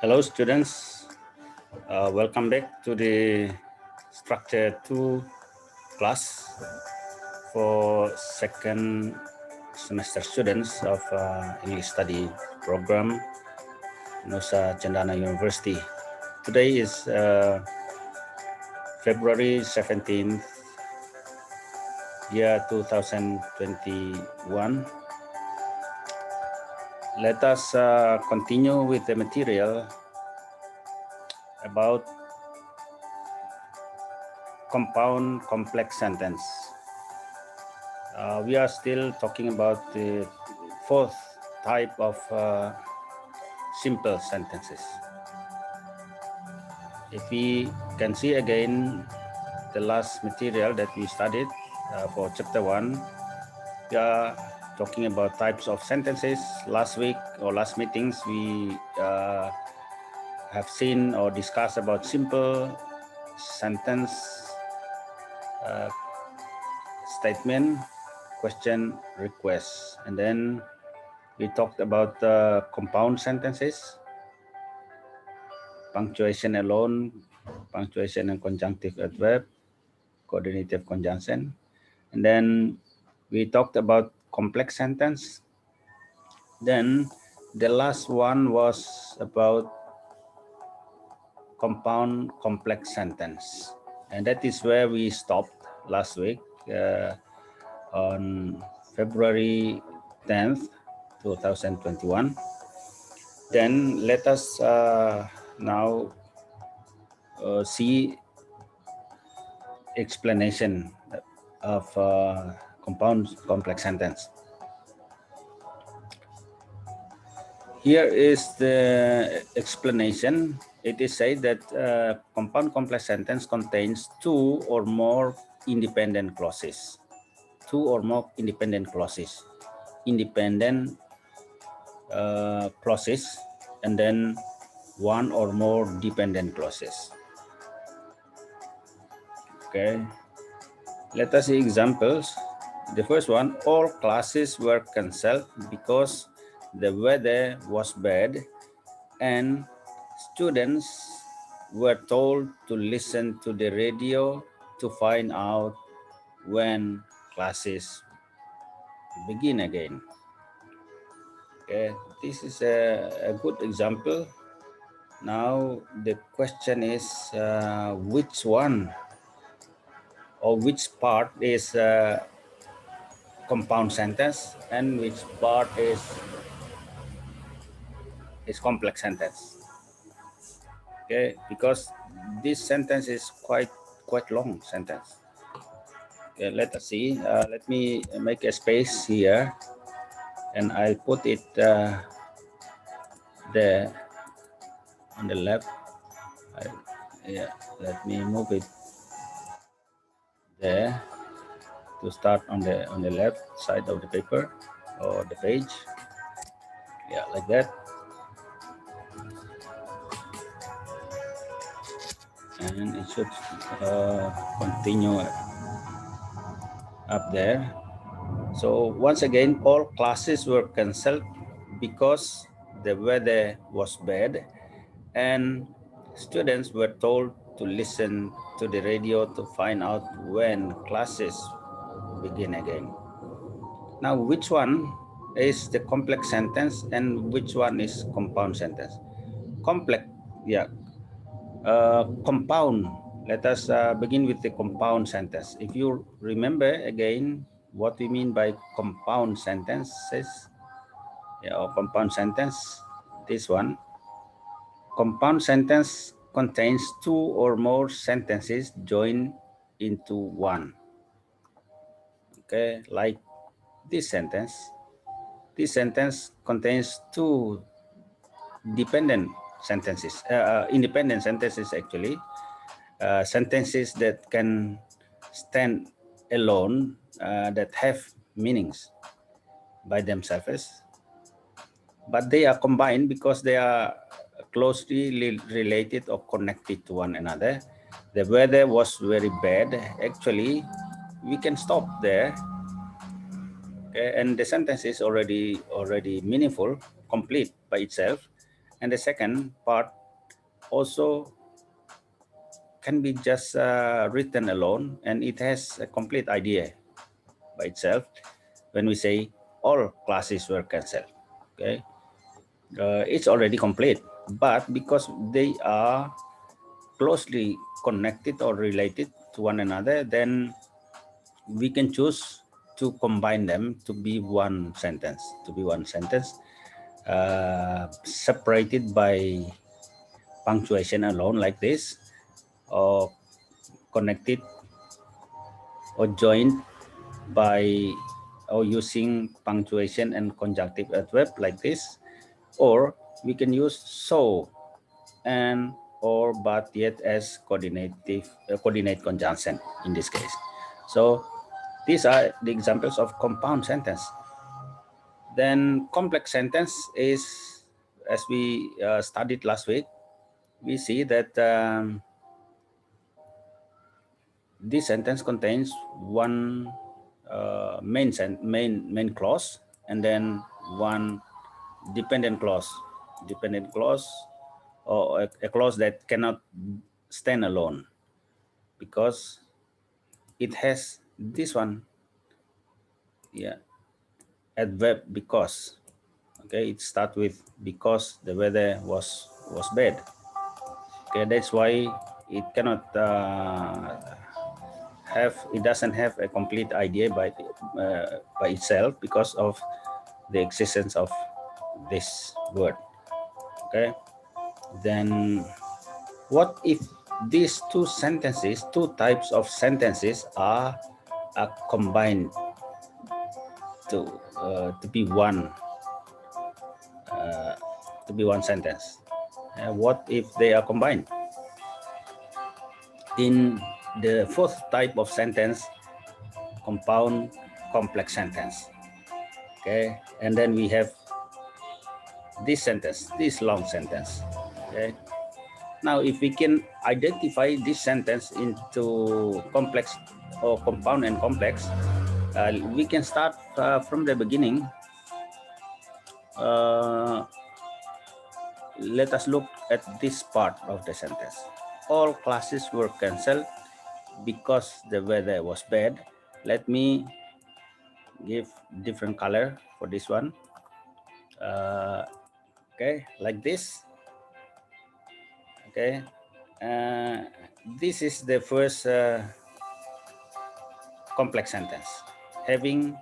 Hello students, welcome back to the Structure 2 class for second semester students of English study program Nusa Cendana University. Today is February 17th, year 2021. Let us continue with the material about compound complex sentence. We are still talking about the fourth type of simple sentences. If we can see again the last material that we studied for chapter 1, we are talking about types of sentences. Last week or last meetings, we have seen or discussed about simple sentence statement, question, request, and then we talked about compound sentences, punctuation alone, punctuation and conjunctive adverb, coordinative conjunction, and then we talked about complex sentence. Then the last one was about compound complex sentence, and that is where we stopped last week on February 10th, 2021. Then let us now see explanation of compound complex sentence. Here is the explanation. It is said that compound complex sentence contains two or more independent clauses. Two or more independent clauses. Independent clauses, and then one or more dependent clauses. Okay, let us see examples. The first one, all classes were cancelled because the weather was bad and students were told to listen to the radio to find out when classes begin again. Okay, this is a good example. Now the question is which one or which part is compound sentence and which part is complex sentence. Okay, because this sentence is quite long sentence. Okay, let us see. Let me make a space here, and I'll put it there on the left. Yeah, let me move it there to start on the left side of the paper or the page. Yeah, like that. And it should continue up there. So once again, all classes were cancelled because the weather was bad and students were told to listen to the radio to find out when classes begin again. Now, which one is the complex sentence and which one is compound sentence? Complex, yeah. Compound. Let us begin with the compound sentence. If you remember again what we mean by compound sentences, or compound sentence, this one. Compound sentence contains two or more sentences joined into one. Okay, like this sentence. This sentence contains two dependent sentences, independent sentences actually, sentences that can stand alone, that have meanings by themselves, but they are combined because they are closely related or connected to one another. The weather was very bad. Actually, we can stop there. Okay, and the sentence is already meaningful, complete by itself. And the second part also can be just written alone, and it has a complete idea by itself when we say all classes were cancelled. Okay, it's already complete, but because they are closely connected or related to one another, then we can choose to combine them to be one sentence, separated by punctuation alone like this, or connected or joined by or using punctuation and conjunctive adverb like this, or we can use so and or but yet as coordinate conjunction in this case. So these are the examples of compound sentence. Then complex sentence is, as we studied last week, we see that this sentence contains one main clause and then one dependent clause or a clause that cannot stand alone because it has this one, yeah, adverb because. Okay, it starts with because the weather was bad. Okay, that's why it cannot it doesn't have a complete idea by itself because of the existence of this word. Okay, then what if these two types of sentences are combined to be one sentence? What if they are combined? In the fourth type of sentence, compound complex sentence. Okay, and then we have this long sentence. Okay, now if we can identify this sentence into complex or compound and complex, we can start from the beginning. Let us look at this part of the sentence. All classes were cancelled because the weather was bad. Let me give different color for this one. Okay, like this. Okay, this is the first complex sentence, having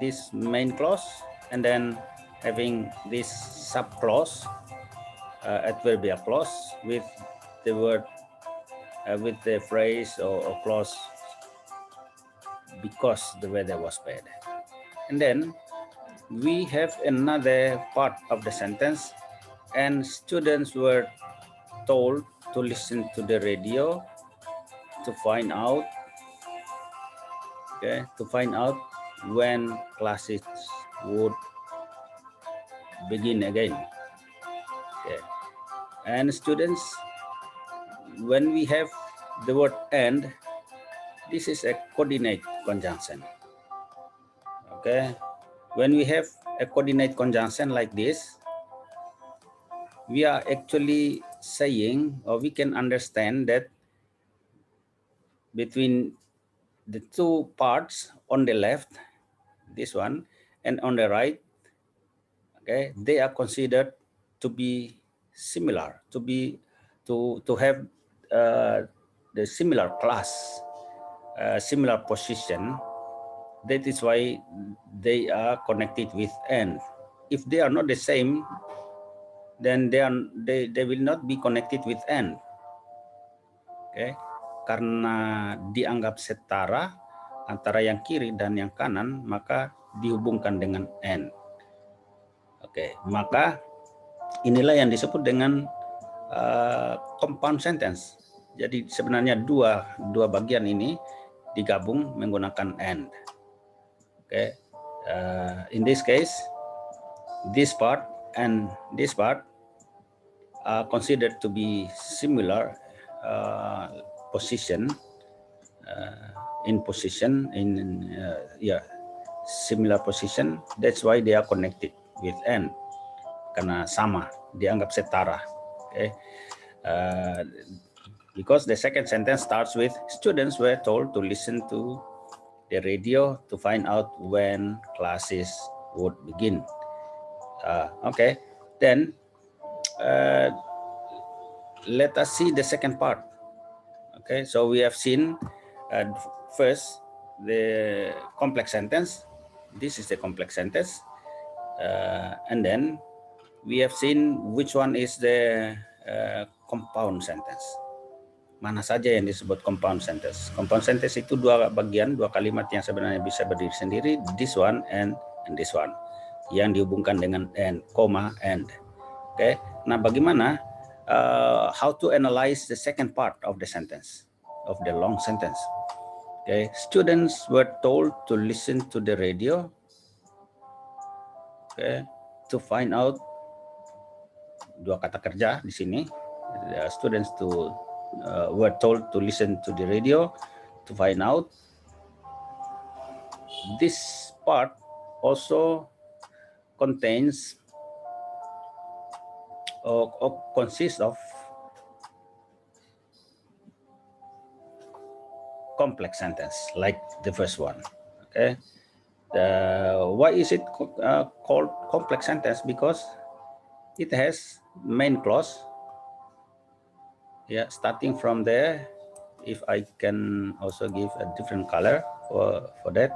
this main clause and then having this sub clause, adverbial clause with the word with the phrase or clause because the weather was bad. And then we have another part of the sentence, and students were told to listen to the radio to find out when classes would begin again. Okay. And students, when we have the word and, this is a coordinate conjunction. Okay, when we have a coordinate conjunction like this, we are actually saying, or we can understand that between the two parts on the left, this one, and on the right, okay, they are considered to be similar, to have the similar class, similar position. That is why they are connected with and. If they are not the same, then they will not be connected with and. Okay, karena dianggap setara antara yang kiri dan yang kanan, maka dihubungkan dengan and. Oke, maka inilah yang disebut dengan compound sentence. Jadi sebenarnya dua bagian ini digabung menggunakan and. Okay, in this case, this part and this part are considered to be similar position, similar position. That's why they are connected with and. karena sama, dianggap setara. Okay. Because the second sentence starts with students were told to listen to the radio to find out when classes would begin. Okay, then let us see the second part. Okay, so we have seen first the complex sentence. This is the complex sentence, and then we have seen which one is the compound sentence. Mana saja yang disebut compound sentence. Compound sentence itu dua bagian, dua kalimat yang sebenarnya bisa berdiri sendiri, this one and this one, yang dihubungkan dengan and, comma, and. Okay. Nah, bagaimana how to analyze the second part of the sentence, of the long sentence? Okay. Students were told to listen to the radio, okay, to find out, dua kata kerja di sini. Students were told to listen to the radio to find out. This part also contains or consists of complex sentence like the first one. Okay. Why is it called complex sentence? Because it has main clause. Yeah, starting from there, if I can also give a different color for that,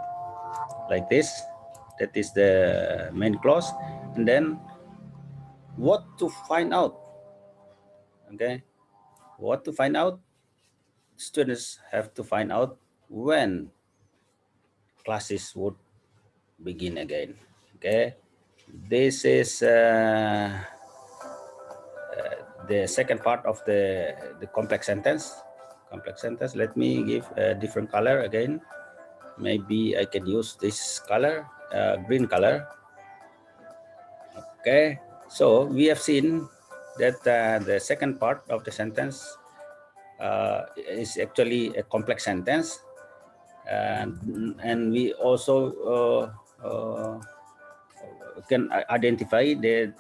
like this, that is the main clause. And then what to find out? Okay, what to find out? Students have to find out when classes would begin again. Okay, this is the second part of the complex sentence. Complex sentence. Let me give a different color again. Maybe I can use this color, green color. Okay, so we have seen that the second part of the sentence is actually a complex sentence, and we also can identify the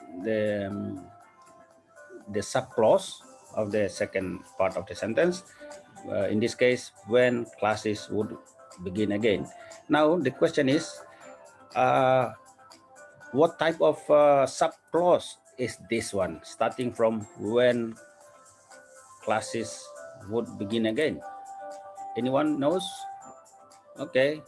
subclause of the second part of the sentence. In this case, when classes would begin again. Now the question is, what type of subclause is this one, starting from when classes would begin again? Anyone knows? Okay,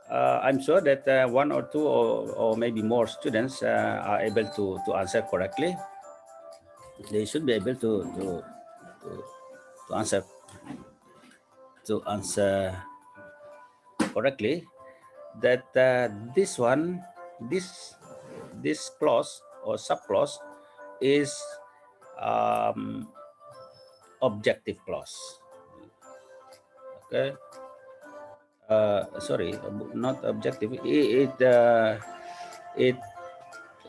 I'm sure that one or two or maybe more students are able to answer correctly. They should be able to answer correctly. That this one, this clause or subclause is objective clause. Okay. Sorry, not objective. It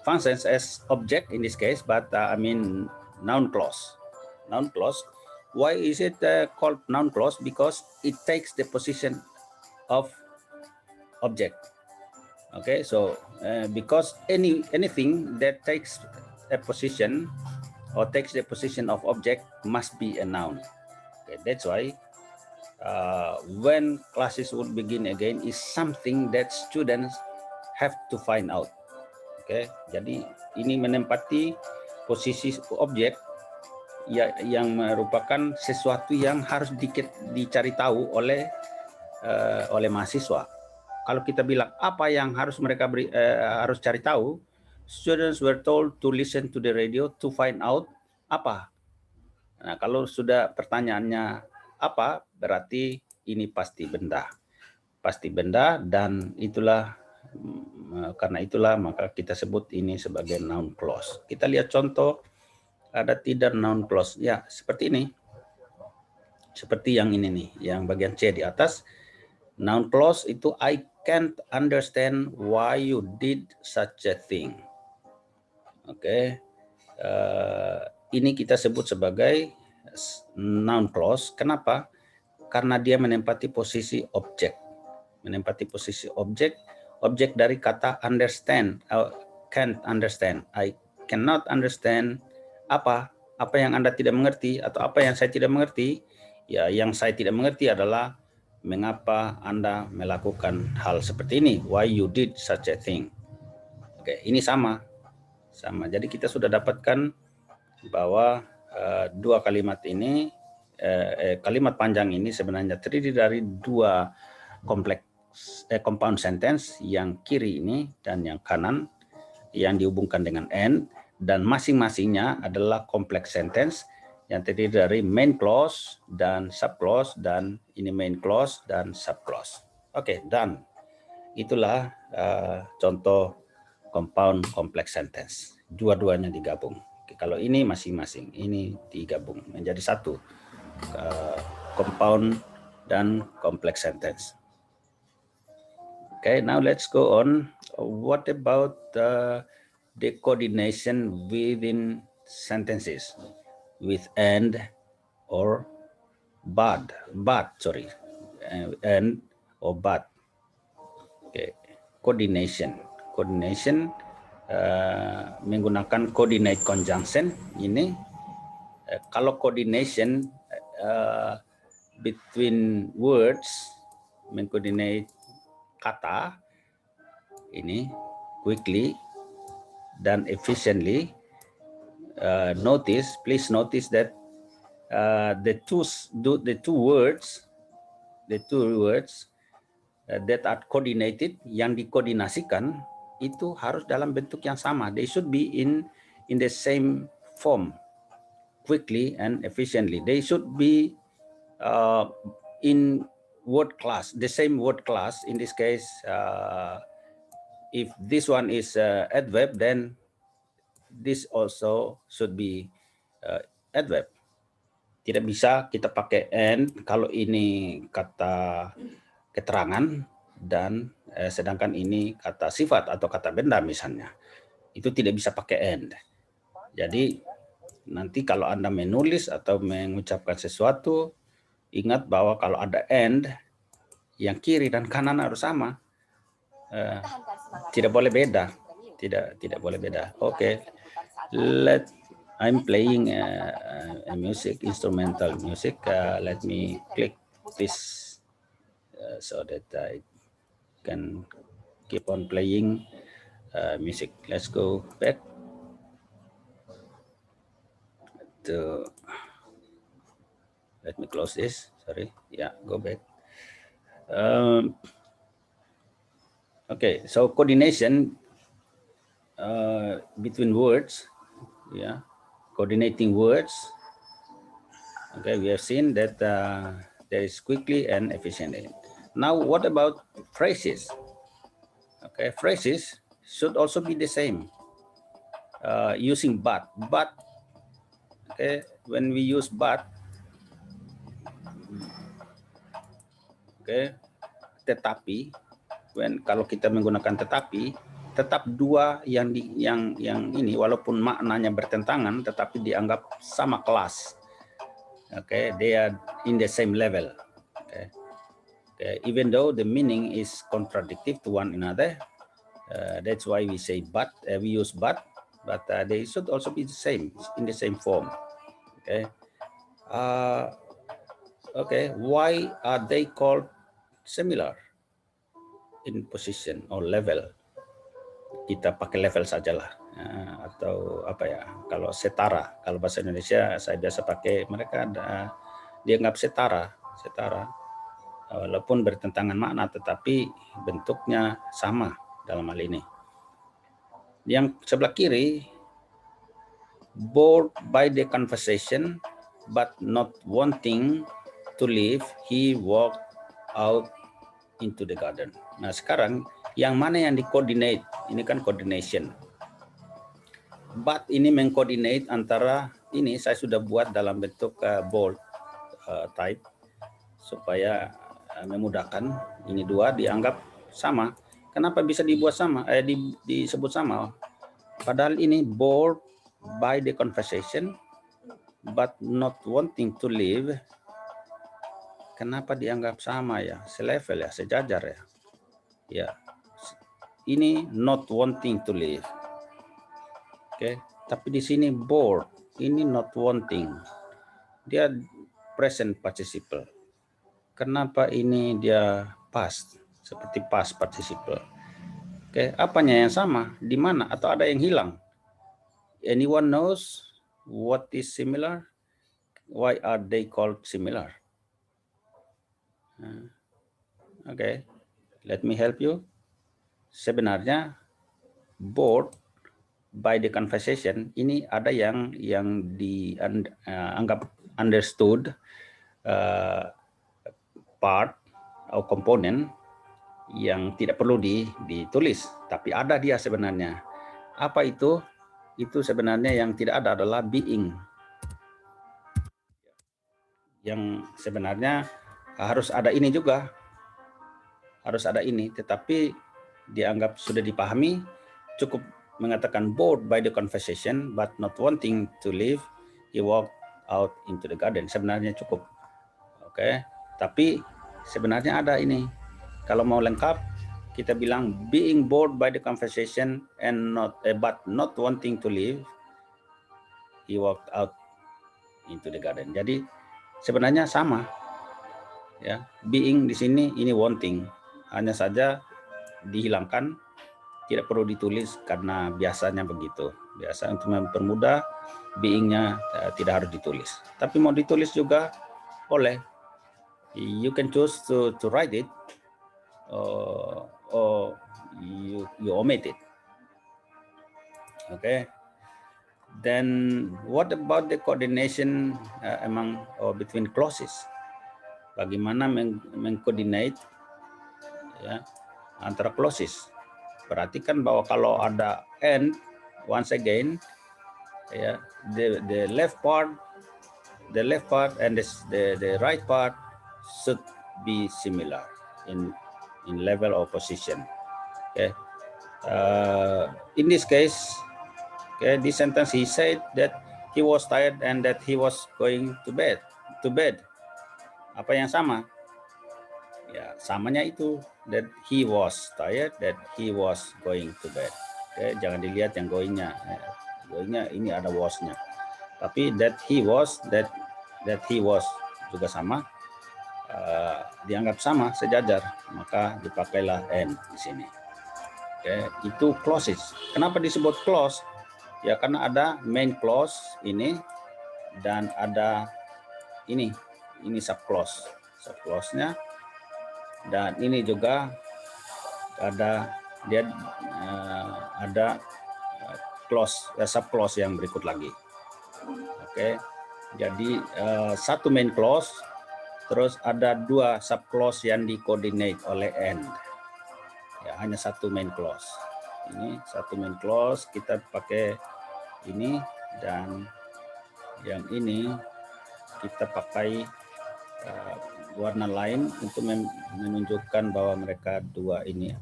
functions as object in this case, but I mean noun clause. Noun clause. Why is it called noun clause? Because it takes the position of object. Okay, so because anything that takes a position or takes the position of object must be a noun. Okay, that's why when classes would begin again is something that students have to find out. Okay, jadi ini menempati posisi objek ya, yang merupakan sesuatu yang harus dicari tahu oleh mahasiswa. Kalau kita bilang apa yang harus mereka harus cari tahu, students were told to listen to the radio to find out apa. Nah, kalau sudah pertanyaannya apa, berarti ini pasti benda. Pasti benda, dan itulah karena itulah maka kita sebut ini sebagai noun clause. Kita lihat contoh, ada tidak noun clause. Ya, seperti ini. Seperti yang ini nih, yang bagian C di atas. Noun clause itu I can't understand why you did such a thing. Oke. Ini kita sebut sebagai noun clause. Kenapa? Karena dia menempati posisi objek. Menempati posisi objek dari kata understand, can't understand. I cannot understand apa yang Anda tidak mengerti atau apa yang saya tidak mengerti, ya yang saya tidak mengerti adalah mengapa Anda melakukan hal seperti ini, why you did such a thing. Oke, ini sama. Jadi kita sudah dapatkan bahwa dua kalimat ini, kalimat panjang ini sebenarnya terdiri dari dua compound sentence, yang kiri ini dan yang kanan yang dihubungkan dengan and, dan masing-masingnya adalah complex sentence yang terdiri dari main clause dan subclause, dan ini main clause dan subclause. Oke, done. Itulah contoh compound complex sentence. Dua-duanya digabung. Oke, kalau ini masing-masing, ini digabung menjadi satu, compound dan complex sentence. Okay, now let's go on. What about the coordination within sentences with and or but? And or but. Okay, coordination menggunakan coordinate conjunction ini. Kalau coordination between words, mengcoordinate kata ini quickly dan efficiently, please notice that the two words that are coordinated, yang dikoordinasikan itu harus dalam bentuk yang sama. They should be in the same form, quickly and efficiently. They should be in word class, the same word class. In this case, if this one is adverb, then this also should be adverb. Tidak bisa kita pakai and kalau ini kata keterangan dan sedangkan ini kata sifat atau kata benda misalnya. Itu tidak bisa pakai and. Jadi nanti kalau Anda menulis atau mengucapkan sesuatu, ingat bahwa kalau ada and, yang kiri dan kanan harus sama. Tidak boleh beda. Tidak boleh beda. Oke. I'm playing a music, instrumental music. Let me click this so that I can keep on playing music. Let's go back to, let me close this. Sorry. Yeah, go back. Okay, so coordination between words, yeah, coordinating words. Okay, we have seen that there is quickly and efficiently. Now, what about phrases? Okay, phrases should also be the same. Using but. Okay, when we use but, okay, tetapi, kalau kita menggunakan tetapi, tetap dua yang ini walaupun maknanya bertentangan tetapi dianggap sama kelas. Okay, they are in the same level. Okay, even though the meaning is contradictory to one another, that's why we say but. We use but they should also be the same, in the same form. Okay. Okay. Why are they called similar in position or level? Kita pakai level sajalah, atau apa ya, kalau setara, kalau bahasa Indonesia saya biasa pakai, mereka dianggap setara walaupun bertentangan makna tetapi bentuknya sama dalam hal ini. Yang sebelah kiri, bored by the conversation but not wanting to leave, he walked out into the garden. Nah, sekarang yang mana yang di-coordinate? Ini kan coordination. But ini mengcoordinate antara, ini saya sudah buat dalam bentuk bold type supaya memudahkan. Ini dua dianggap sama. Kenapa bisa dibuat sama? Disebut sama? Padahal ini bored by the conversation but not wanting to leave. Kenapa dianggap sama ya? Selevel ya, sejajar ya. Ya. Ini not wanting to leave. Oke, tapi di sini bored, ini not wanting. Dia present participle. Kenapa ini dia past, seperti past participle? Oke, apanya yang sama? Di mana? Atau ada yang hilang? Anyone knows what is similar? Why are they called similar? Oke, let me help you. Sebenarnya bored by the conversation ini ada yang dianggap understood part atau komponen yang tidak perlu ditulis, tapi ada dia sebenarnya. Apa itu? Itu sebenarnya yang tidak ada adalah being. Yang sebenarnya harus ada ini juga. Harus ada ini, tetapi dianggap sudah dipahami, cukup mengatakan bored by the conversation, but not wanting to leave, he walked out into the garden. Sebenarnya cukup. Oke, tapi sebenarnya ada ini. Kalau mau lengkap, kita bilang being bored by the conversation and but not wanting to leave, he walked out into the garden. Jadi sebenarnya sama, ya. Being di sini ini wanting, hanya saja dihilangkan, tidak perlu ditulis karena biasanya begitu. Biasa untuk mempermudah beingnya tidak harus ditulis. Tapi mau ditulis juga boleh. You can choose to write it. Or you omit it. Okay. Then what about the coordination among or between clauses? Bagaimana mengcoordinate ya antara clauses? Perhatikan bahwa kalau ada and, once again, ya the left part and the right part should be similar in level or position. Okay. In this case, okay, this sentence he said that he was tired and that he was going to bed. Apa yang sama? Ya, samanya itu that he was tired, that he was going to bed. Okay, jangan dilihat yang going-nya. Going-nya ini ada was-nya. Tapi that he was juga sama. Dianggap sama, sejajar, maka dipakailah and di sini. Oke, itu clauses. Kenapa disebut clause? Ya karena ada main clause ini dan ada ini subclause. Subclause-nya dan ini juga ada clause subclause yang berikut lagi. Oke. Jadi satu main clause, terus ada dua subclause yang dikoordinate oleh and. Ya, hanya satu main clause. Ini satu main clause, kita pakai ini, dan yang ini kita pakai warna lain untuk menunjukkan bahwa mereka dua ini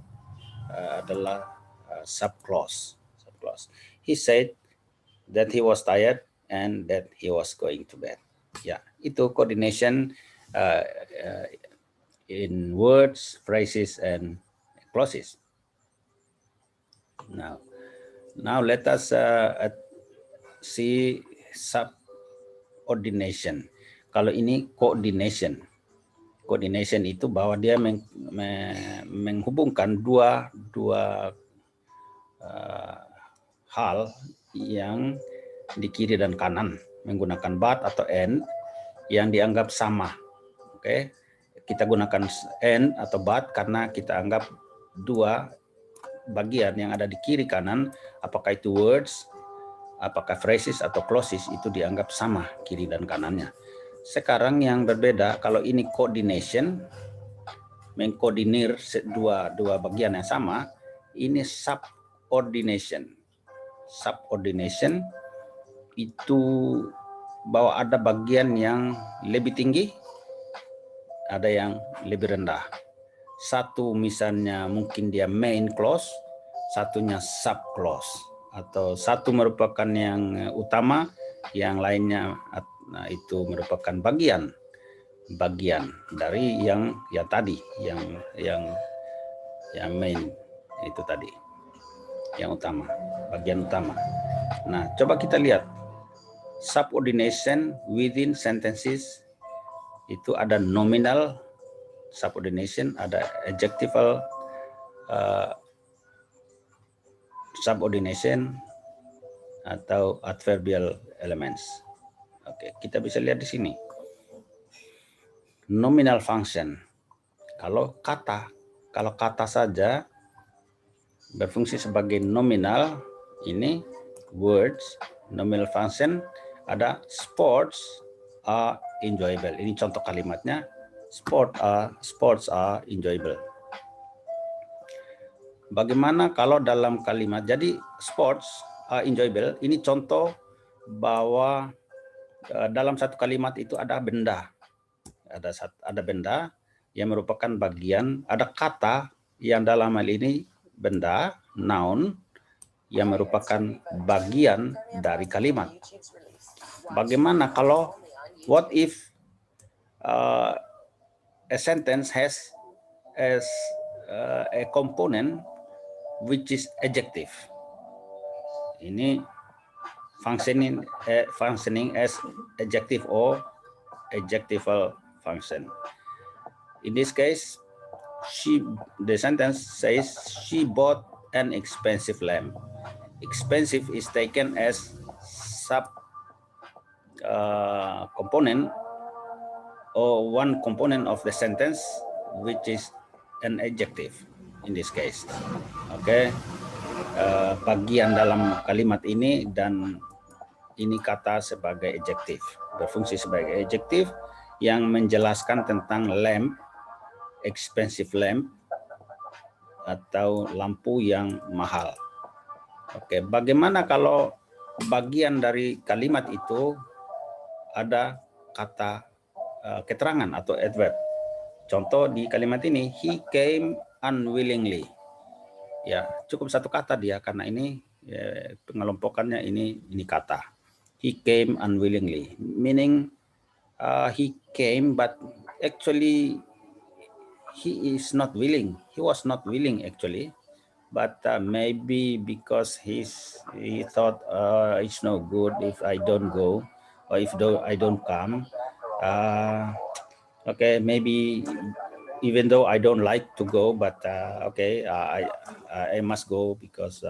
adalah subclause. He said that he was tired and that he was going to bed. Ya, itu coordination in words, phrases, and clauses. Now let us see subordination. Kalau ini coordination. Coordination itu bahwa dia menghubungkan dua hal yang di kiri dan kanan menggunakan but atau and yang dianggap sama. Oke. Kita gunakan and atau but karena kita anggap dua bagian yang ada di kiri kanan, apakah itu words, apakah phrases atau clauses, itu dianggap sama kiri dan kanannya. Sekarang yang berbeda, kalau ini coordination, mengkoordinir dua bagian yang sama, ini subordination. Subordination itu bahwa ada bagian yang lebih tinggi, ada yang lebih rendah. Satu misalnya mungkin dia main clause, satunya subclause, atau satu merupakan yang utama, yang lainnya itu merupakan bagian dari yang tadi, yang main itu tadi, yang utama, bagian utama. Nah, coba kita lihat subordination within sentences. Itu ada nominal subordination, ada adjectival subordination, atau adverbial elements. Oke, kita bisa lihat di sini. Nominal function. Kalau kata saja berfungsi sebagai nominal, ini words, nominal function, ada sports are enjoyable. Ini contoh kalimatnya, sports are enjoyable. Bagaimana kalau dalam kalimat, jadi sports are enjoyable, ini contoh bahwa dalam satu kalimat itu ada benda. Ada benda yang merupakan bagian, ada kata yang dalam hal ini benda, noun, yang merupakan bagian dari kalimat. Bagaimana kalau, what if a sentence has as a component which is adjective? Ini functioning as adjective or adjectival function. In this case, the sentence says she bought an expensive lamp. Expensive is taken as sub component or one component of the sentence, which is an adjective in this case. Oke, bagian dalam kalimat ini, dan ini kata sebagai adjective, berfungsi sebagai adjective yang menjelaskan tentang lamp, expensive lamp, atau lampu yang mahal. Oke, bagaimana kalau bagian dari kalimat itu ada kata keterangan atau adverb? Contoh di kalimat ini, he came unwillingly. Ya, cukup satu kata dia, karena ini pengelompokannya ini kata. He came unwillingly, meaning he came, but actually he is not willing. He was not willing actually, but maybe because he thought it's no good if I don't go, or if I don't come. Okay, maybe even though I don't like to go, but okay, I must go because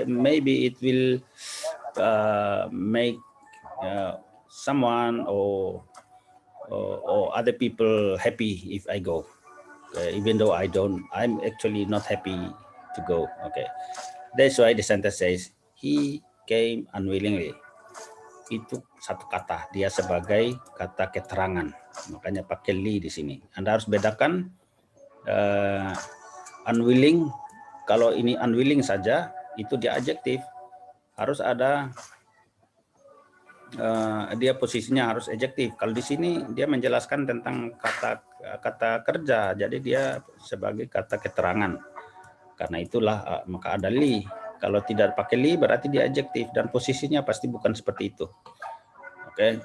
maybe it will make someone or other people happy if I go. Even though I'm actually not happy to go. Okay, that's why the sentence says he came unwillingly. Itu satu kata, dia sebagai kata keterangan, makanya pakai li di sini. Anda harus bedakan unwilling. Kalau ini unwilling saja, itu dia adjektif, harus ada dia posisinya harus adjektif. Kalau di sini dia menjelaskan tentang kata kerja, jadi dia sebagai kata keterangan. Karena itulah maka ada li. Kalau tidak pakai li berarti dia adjektif, dan posisinya pasti bukan seperti itu. Oke.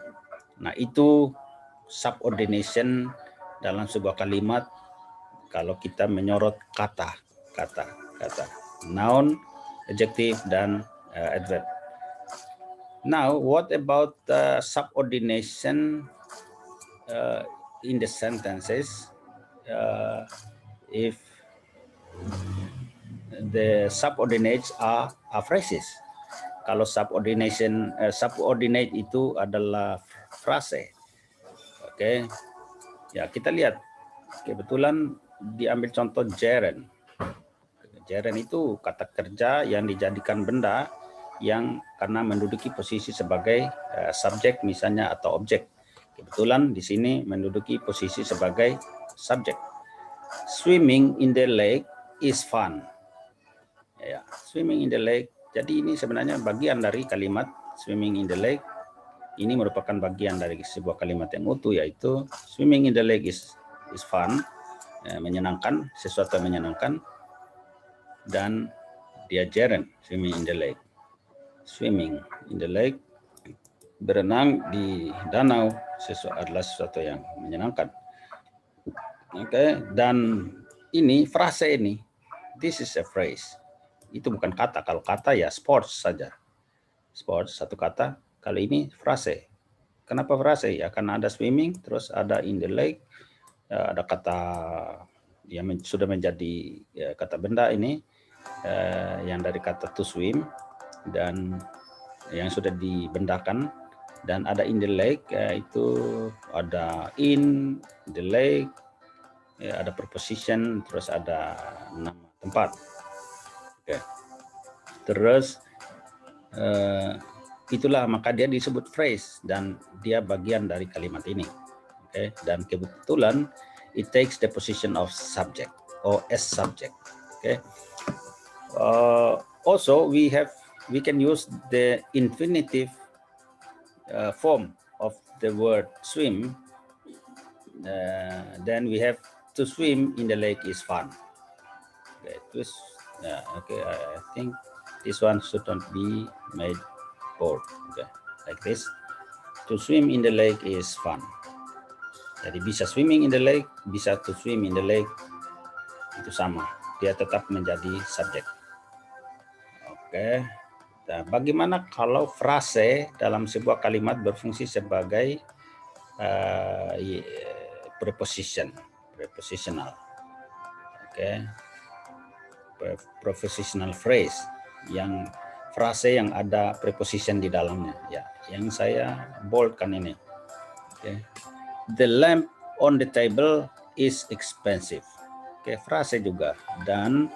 Nah, itu subordination dalam sebuah kalimat kalau kita menyorot kata, noun, adjective, dan adverb. Now, what about subordination in the sentences if the subordinates are phrases? Kalau subordinate itu adalah frase. Oke. Ya, kita lihat. Kebetulan diambil contoh gerund. Gerund itu kata kerja yang dijadikan benda yang karena menduduki posisi sebagai subjek misalnya atau objek. Kebetulan di sini menduduki posisi sebagai subjek. Swimming in the lake is fun. Ya, swimming in the lake. Jadi ini sebenarnya bagian dari kalimat swimming in the lake. Ini merupakan bagian dari sebuah kalimat yang utuh, yaitu swimming in the lake is fun, menyenangkan, sesuatu yang menyenangkan, dan dia gerund, swimming in the lake. Swimming in the lake, berenang di danau, adalah sesuatu yang menyenangkan. Oke, dan ini frase ini, this is a phrase. Itu bukan kata. Kalau kata ya sports saja. sports, satu kata. Kalau ini frase. Kenapa frase? Ya karena ada swimming, terus ada in the lake, ada kata yang sudah menjadi kata benda ini, yang dari kata to swim, dan yang sudah dibendakan, dan ada in the lake, itu ada in the lake, ada preposition, terus ada nama tempat. Oke. Terus itulah maka dia disebut phrase dan dia bagian dari kalimat ini. Oke. Dan kebetulan it takes the position of subject or as subject. Okay. Also we can use the infinitive form of the word swim. Then we have to swim in the lake is fun. Okay, okay, I think this one should not be made bold. Okay, like this. To swim in the lake is fun. Jadi bisa swimming in the lake, bisa to swim in the lake, itu sama. Dia tetap menjadi subjek. Oke. Nah, bagaimana kalau frase dalam sebuah kalimat berfungsi sebagai prepositional? Oke. Prepositional phrase, yang frase yang ada preposition di dalamnya. Ya, yang saya boldkan ini. Okay. The lamp on the table is expensive. Oke, frase juga, dan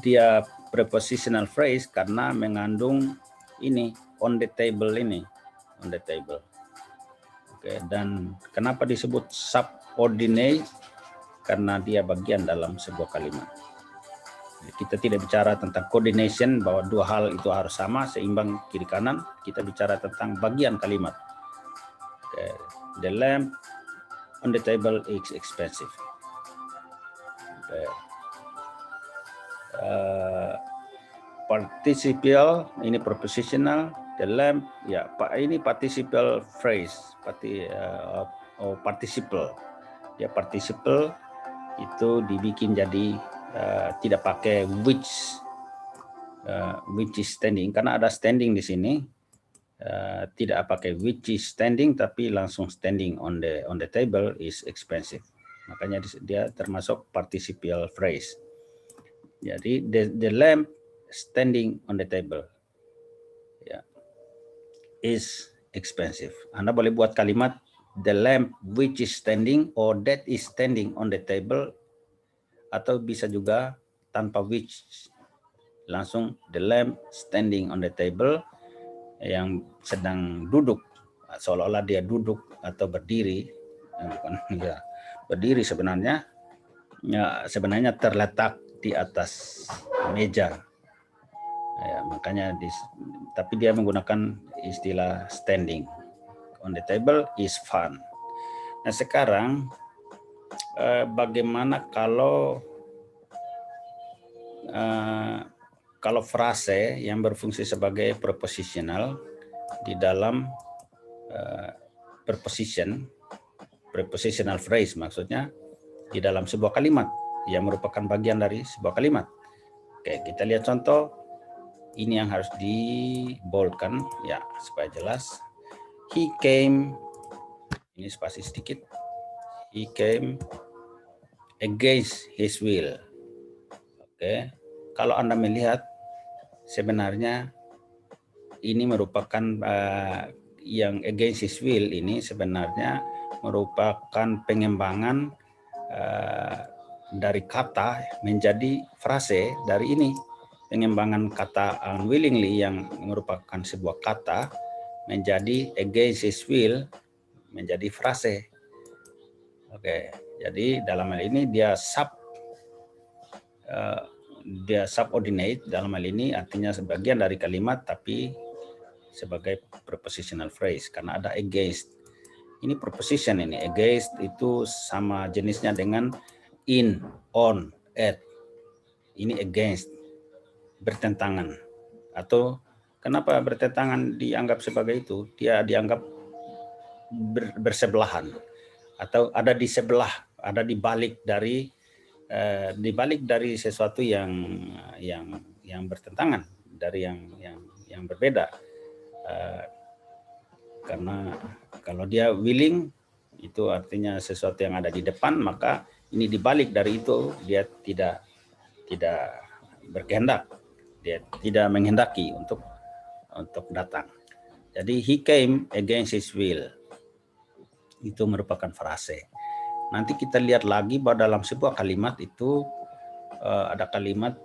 dia prepositional phrase karena mengandung ini on the table ini, on the table. Oke, dan kenapa disebut subordinate? Karena dia bagian dalam sebuah kalimat. Kita tidak bicara tentang coordination bahwa dua hal itu harus sama, seimbang kiri kanan. Kita bicara tentang bagian kalimat. Okay. The lamp on the table is expensive. Okay. Participial ini prepositional. The lamp ya ini participial phrase, participle. Ya participle itu dibikin jadi tidak pakai which is standing, karena ada standing di sini. Tidak pakai which is standing, tapi langsung standing on the table is expensive. Makanya dia termasuk participial phrase. Jadi the lamp standing on the table is expensive. Anda boleh buat kalimat the lamp which is standing or that is standing on the table, atau bisa juga tanpa which, langsung the lamp standing on the table, yang sedang duduk, seolah-olah dia duduk atau berdiri, bukan ya berdiri sebenarnya, ya sebenarnya terletak di atas meja. Ya, makanya tapi dia menggunakan istilah standing on the table is fun. Nah sekarang bagaimana kalau frase yang berfungsi sebagai prepositional di dalam prepositional phrase, maksudnya di dalam sebuah kalimat yang merupakan bagian dari sebuah kalimat. Oke, kita lihat contoh. Ini yang harus diboldkan ya supaya jelas. He came, ini spasi sedikit. He came against his will. Oke, kalau Anda melihat sebenarnya ini merupakan yang against his will ini sebenarnya merupakan pengembangan dari kata menjadi frase dari ini. Pengembangan kata unwillingly yang merupakan sebuah kata menjadi against his will menjadi frase. Oke, jadi dalam hal ini dia subordinate, dalam hal ini artinya sebagian dari kalimat tapi sebagai prepositional phrase karena ada against. Ini preposition ini, against itu sama jenisnya dengan in, on, at. Ini against, bertentangan. Atau kenapa bertentangan dianggap sebagai itu? Dia dianggap bersebelahan atau ada di sebelah, ada di balik dari sesuatu yang bertentangan dari yang yang berbeda. Karena kalau dia willing, itu artinya sesuatu yang ada di depan, maka ini dibalik dari itu, dia tidak berkehendak, dia tidak menghendaki untuk datang. Jadi he came against his will. Itu merupakan frase. Nanti kita lihat lagi bahwa dalam sebuah kalimat itu ada kalimat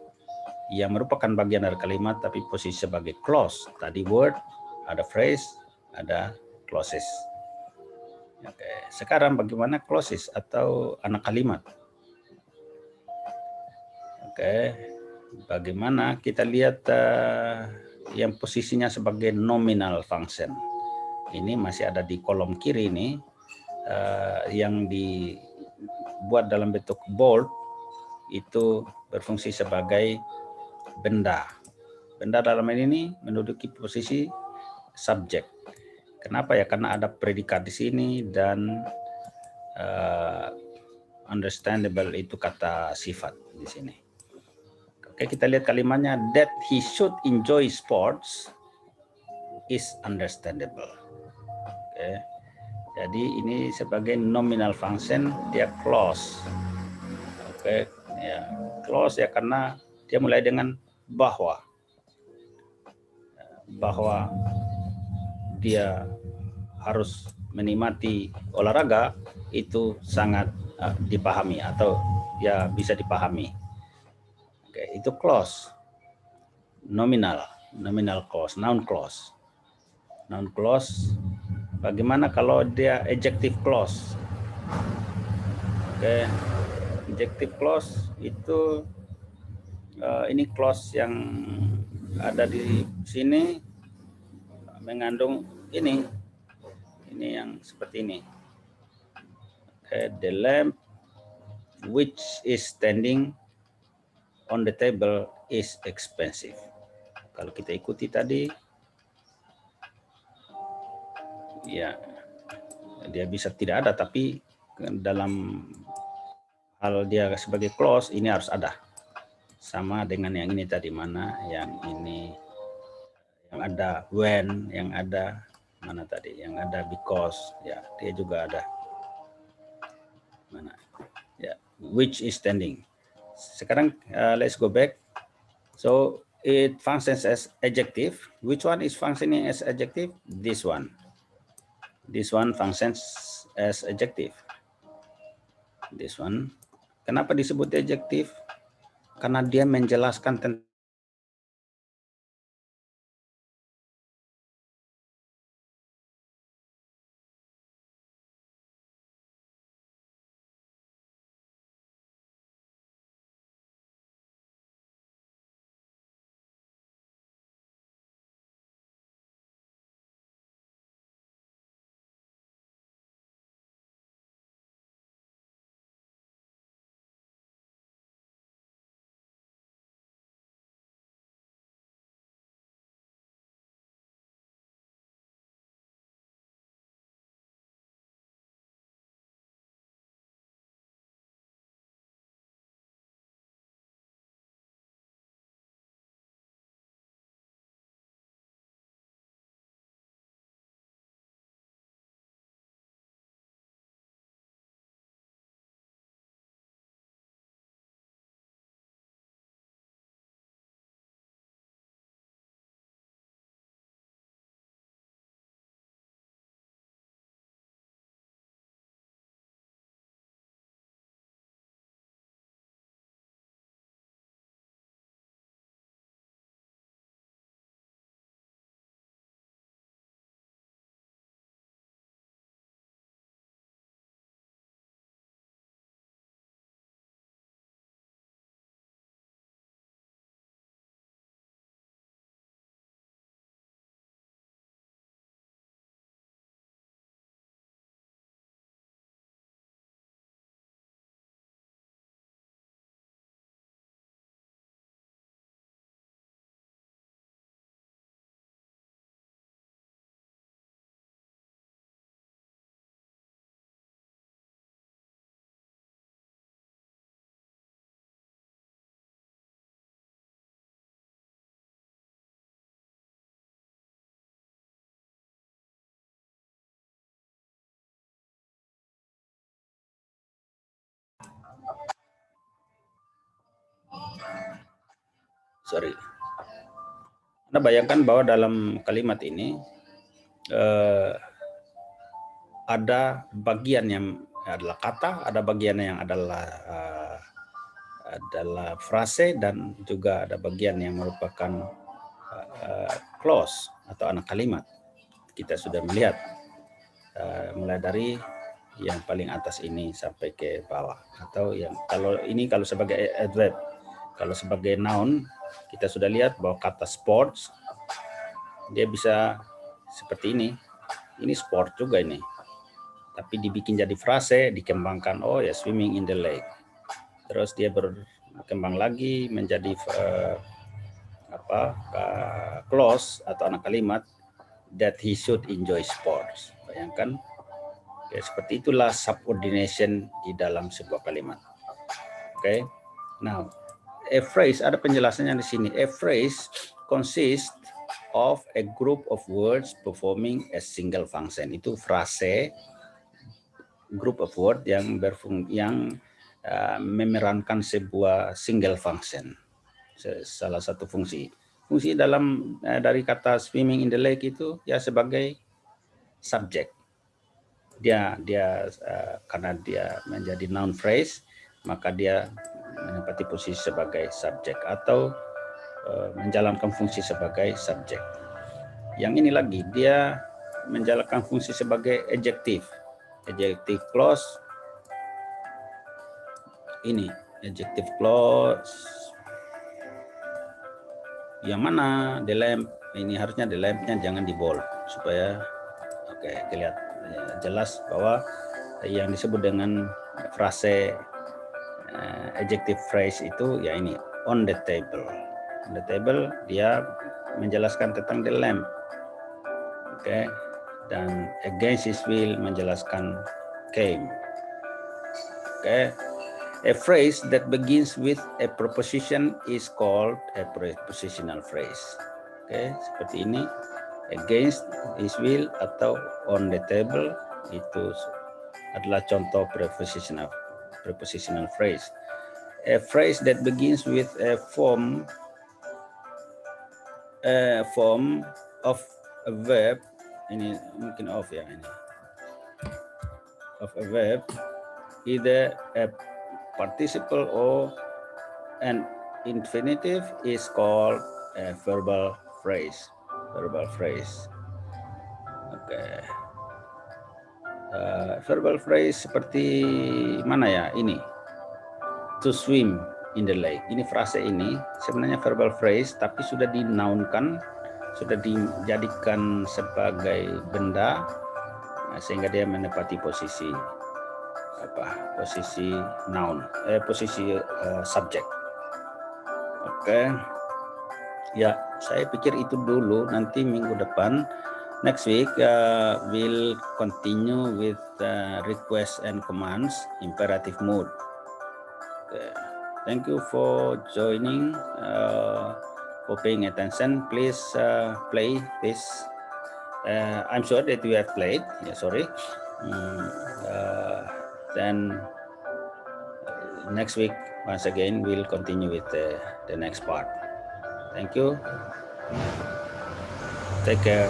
yang merupakan bagian dari kalimat tapi posisi sebagai clause. Tadi word, ada phrase, ada clauses. Oke, sekarang bagaimana clauses atau anak kalimat? Oke, bagaimana kita lihat yang posisinya sebagai nominal function. Ini masih ada di kolom kiri ini, yang dibuat dalam bentuk bold, itu berfungsi sebagai benda. Benda dalam ini menduduki posisi subjek. Kenapa ya? Karena ada predikat di sini dan understandable itu kata sifat di sini. Oke, kita lihat kalimatnya. That he should enjoy sports is understandable. Oke, jadi ini sebagai nominal function, dia clause. Oke, ya clause ya, karena dia mulai dengan bahwa dia harus menikmati olahraga itu sangat dipahami atau ya bisa dipahami. Oke, itu clause. Nominal clause, noun clause. Noun clause. Bagaimana kalau dia adjective clause? Oke, adjective clause itu ini clause yang ada di sini mengandung ini yang seperti ini. The lamp which is standing on the table is expensive. Kalau kita ikuti tadi, ya dia bisa tidak ada, tapi dalam hal dia sebagai clause ini harus ada. Sama dengan yang ini tadi, mana yang ini yang ada when, yang ada mana tadi, yang ada because, ya dia juga ada mana ya which is standing. Sekarang let's go back. So it functions as adjective. Which one is functioning as adjective? This one. This one functions as adjective. This one. Kenapa disebut adjective? Karena dia menjelaskan tentang Sorry. Anda bayangkan bahwa dalam kalimat ini ada bagian yang adalah kata, ada bagian yang adalah frase, dan juga ada bagian yang merupakan clause atau anak kalimat. Kita sudah melihat mulai dari yang paling atas ini sampai ke bawah, atau yang kalau sebagai adverb. Kalau sebagai noun kita sudah lihat bahwa kata sports dia bisa seperti ini sport juga ini, tapi dibikin jadi frase, dikembangkan, oh ya swimming in the lake, terus dia berkembang lagi menjadi clause atau anak kalimat, that he should enjoy sports. Bayangkan ya, seperti itulah subordination di dalam sebuah kalimat. Oke. Now, a phrase, ada penjelasannya di sini. A phrase consists of a group of words performing a single function. Itu frase, group of word yang memerankan sebuah single function, salah satu fungsi. Fungsi dalam dari kata swimming in the lake itu ya sebagai subjek. Dia karena dia menjadi noun phrase, maka dia menempati posisi sebagai subjek atau menjalankan fungsi sebagai subjek. Yang ini lagi dia menjalankan fungsi sebagai adjective clause. Ini adjective clause yang mana the lamp, ini harusnya the lampnya jangan di bold supaya kelihatan jelas bahwa yang disebut dengan frase adjective phrase itu ya ini on the table. On the table dia menjelaskan tentang the lamp. Dan against his will menjelaskan came. A phrase that begins with a preposition is called a prepositional phrase. Seperti ini, against his will atau on the table itu adalah contoh prepositional phrase. A phrase that begins with a form of a verb, ini mungkin of ya ini, of a verb, either a participle or an infinitive is called a verbal phrase. Verbal phrase. Verbal phrase seperti mana ya ini? To swim in the lake. Ini frase ini sebenarnya verbal phrase, tapi sudah dinaunkan, sudah dijadikan sebagai benda, sehingga dia menempati posisi posisi noun, posisi subjek. Ya, saya pikir itu dulu. Nanti minggu depan, next week, we'll continue with requests and commands, imperative mood. Thank you for joining, for paying attention. Please play this. I'm sure that you have played. Yeah, sorry. Then next week, once again, we'll continue with the next part. Thank you. Take care.